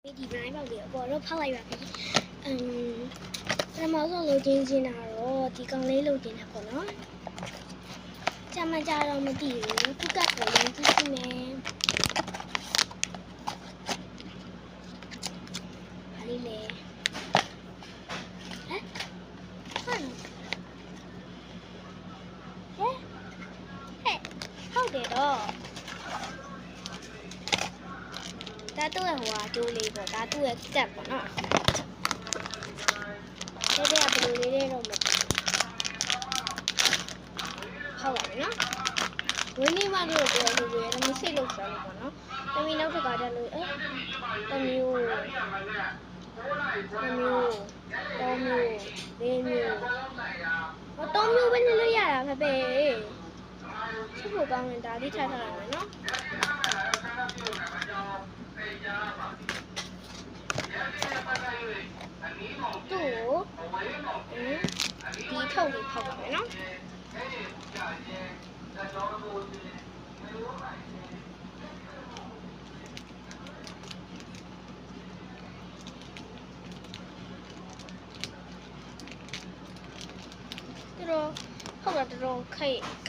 ဒီပိုင်းပေါက်လေးအပေါ်တော့ဖောက်လိုက်ပါပြီပထမဆုံးလိုချင်ချင်တာတော့ဒီကောင်လေးလိုချင်တာပေါ့နော်ကြာမှကြာတော့မသိဘူးခုကပေါ်ရင်ကြည့်ကြည့်မယ်ဘာလေးလဲဟမ်ဟုတ်တယ်တော့ဒါသူ့ရဲ့ဟိုဟာကျိုးလေးပေါ့ဒါသူ့ရဲ့ကတ်ပေါ့နော်ဒီကဘယ်လိုလေးလဲတော့မသိဟုတ်ပါပြီနော်ဝင်းနေမှလို့ပြောလို့ရတယ်ဒါမျိုးစိတ်လောက်စားလို့ပေါ့နော်တမီနောက်တစ်ခါကျလို့တမျိုးလေးမျိုးတော့မျိုးပဲနေလို့ရတာဖပဲချက်ဖို့ကောင်းရင်ဒါလေးထားထားရမယ်နော်သူ့ဒီထုတ်လေးဖောက်ပါမယ်နော်တော့ဟုတ်တာတော်ခ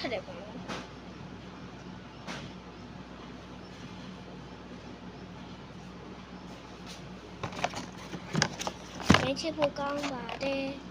က်တယ်ပေါ့နော်ချစ်ဖို့ကောင်းပါတယ်